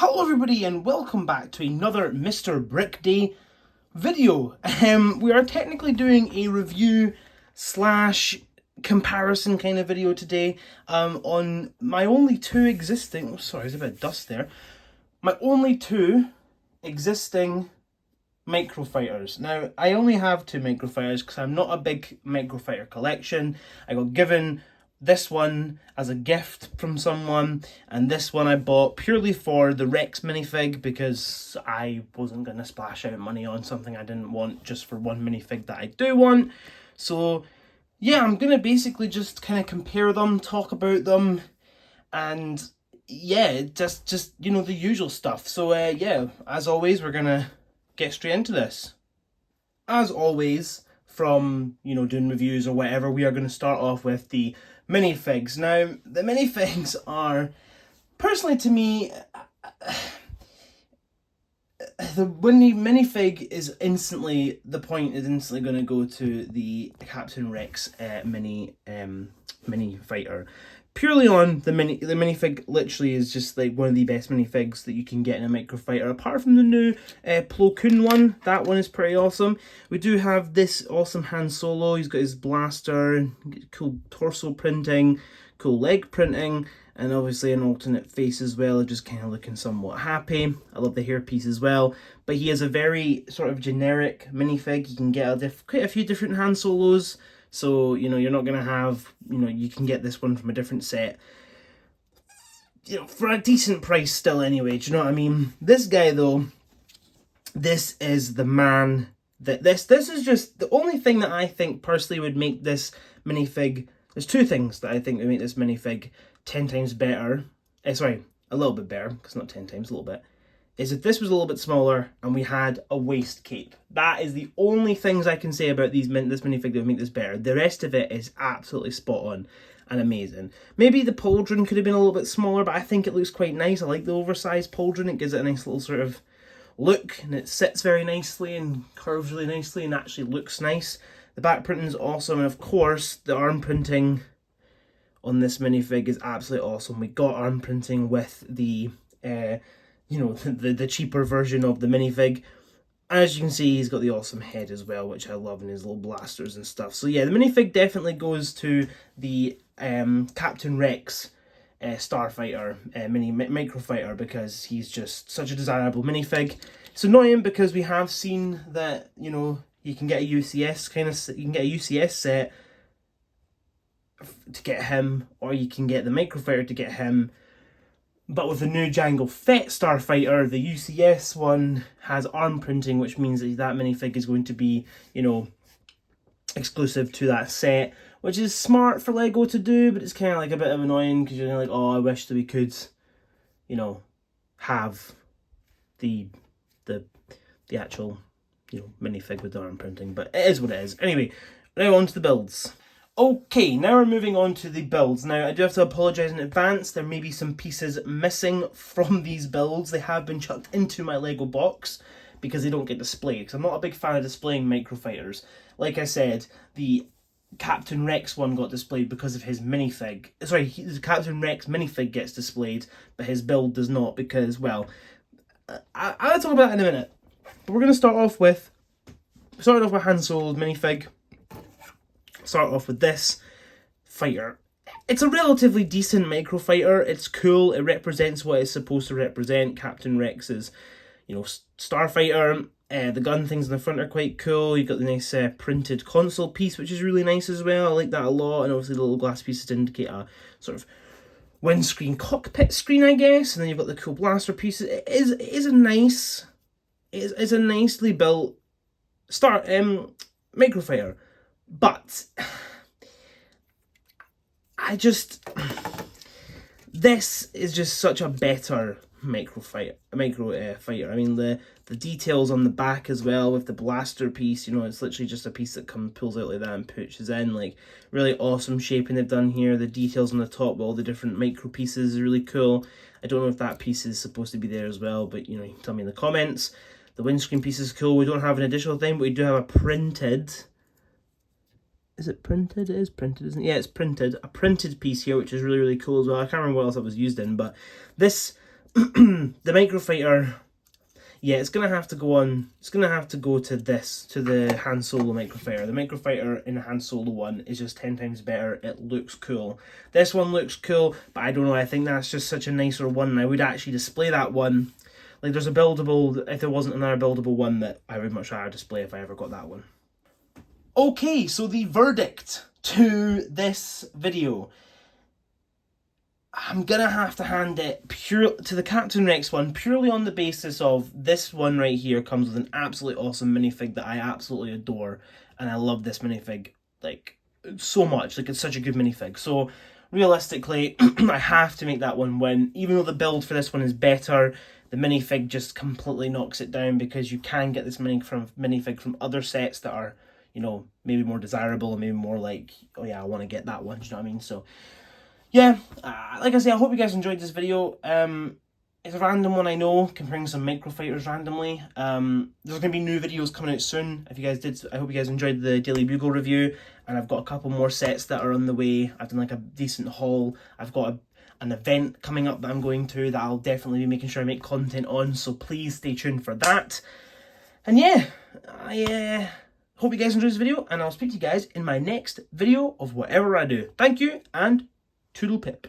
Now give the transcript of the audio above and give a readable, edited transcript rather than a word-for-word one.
Hello everybody and welcome back to another Mr. Brick Day video. We are technically doing a review slash comparison kind of video today on my only two existing, sorry there's a bit of dust there, my only two existing microfighters. Now I only have two microfighters because I'm not a big microfighter collection. I got given this one as a gift from someone, and this one I bought purely for the Rex minifig because I wasn't going to splash out money on something I didn't want just for one minifig that I do want. So yeah, I'm going to basically just kind of compare them, talk about them, and yeah, just you know, the usual stuff. So yeah, as always, we're going to get straight into this. As always, from, you know, doing reviews or whatever, we are going to start off with the minifigs. Now, the minifigs are, personally to me, when the minifig is instantly, the point is instantly going to go to the Captain Rex mini fighter. Purely on the minifig literally is just like one of the best minifigs that you can get in a microfighter. Apart from the new Plo Koon one, that one is pretty awesome. We do have this awesome Han Solo. He's got his blaster, cool torso printing, cool leg printing, and obviously an alternate face as well, just kind of looking somewhat happy. I love the hairpiece as well. But he is a very sort of generic minifig. You can get quite a few different Han Solos. So, you know, you're not going to have, you know, you can get this one from a different set, you know, for a decent price still anyway, do you know what I mean? This guy, though, this is the man that this is just the only thing that I think personally would make this minifig. There's two things that I think would make this minifig 10 times better. Sorry, a little bit better, because not 10 times, a little bit. Is if this was a little bit smaller and we had a waist cape. That is the only things I can say about this minifig that would make this better. The rest of it is absolutely spot on and amazing. Maybe the pauldron could have been a little bit smaller, but I think it looks quite nice. I like the oversized pauldron. It gives it a nice little sort of look, and it sits very nicely and curves really nicely and actually looks nice. The back printing is awesome, and of course the arm printing on this minifig is absolutely awesome. We got arm printing with the you know, the cheaper version of the minifig. As you can see, he's got the awesome head as well, which I love, and his little blasters and stuff. So yeah, the minifig definitely goes to the Captain Rex Starfighter microfighter, because he's just such a desirable minifig. It's annoying because we have seen that, you know, you can get a UCS set to get him, or you can get the microfighter to get him. But with the new Jango Fett Starfighter, the UCS one has arm printing, which means that minifig is going to be, you know, exclusive to that set, which is smart for LEGO to do, but it's kind of like a bit of annoying because you're like, oh, I wish that we could, you know, have the actual, you know, minifig with the arm printing. But it is what it is. Anyway, now on to the builds. Okay, now we're moving on to the builds. Now, I do have to apologise in advance. There may be some pieces missing from these builds. They have been chucked into my LEGO box because they don't get displayed. Because I'm not a big fan of displaying microfighters. Like I said, the Captain Rex one got displayed because of his minifig. Sorry, the Captain Rex minifig gets displayed, but his build does not because, well, I'll talk about that in a minute. But we're going to start off with Han Solo's minifig. Start off with this fighter. It's a relatively decent microfighter. It's cool. It represents what it's supposed to represent. Captain Rex's, you know, starfighter. The gun things in the front are quite cool. You've got the nice printed console piece, which is really nice as well. I like that a lot. And obviously the little glass pieces to indicate a sort of windscreen cockpit screen, I guess. And then you've got the cool blaster pieces. It is a nicely built microfighter. But this is just such a better fighter. I mean, the details on the back as well with the blaster piece, you know, it's literally just a piece that pulls out like that and pushes in. Like, really awesome shaping they've done here. The details on the top with all the different micro pieces is really cool. I don't know if that piece is supposed to be there as well, but, you know, you can tell me in the comments. The windscreen piece is cool. We don't have an additional thing, but we do have a printed... Is it printed? It is printed, isn't it? Yeah, it's printed. A printed piece here, which is really, really cool as well. I can't remember what else it was used in, but this the Microfighter, yeah, it's gonna have to go on. It's gonna have to go to the Han Solo Microfighter. The Microfighter in the Han Solo one is just 10 times better. It looks cool. This one looks cool, but I don't know. I think that's just such a nicer one. And I would actually display that one. Like, there's a buildable. If there wasn't another buildable one, that I would much rather display if I ever got that one. Okay, so the verdict to this video. I'm gonna have to hand it to the Captain Rex one, purely on the basis of this one right here comes with an absolutely awesome minifig that I absolutely adore, and I love this minifig like so much. Like, it's such a good minifig. So realistically, I have to make that one win, even though the build for this one is better. The minifig just completely knocks it down, because you can get this minifig from other sets that are, you know, maybe more desirable and maybe more like, oh yeah, I want to get that one. Do you know what I mean? So yeah, like I say, I hope you guys enjoyed this video. It's a random one, I know, comparing some Microfighters randomly. There's going to be new videos coming out soon. If you guys did, I hope you guys enjoyed the Daily Bugle review, and I've got a couple more sets that are on the way. I've done like a decent haul. I've got an event coming up that I'm going to that I'll definitely be making sure I make content on, so please stay tuned for that. And yeah, I hope you guys enjoyed this video, and I'll speak to you guys in my next video of whatever I do. Thank you, and toodle pip.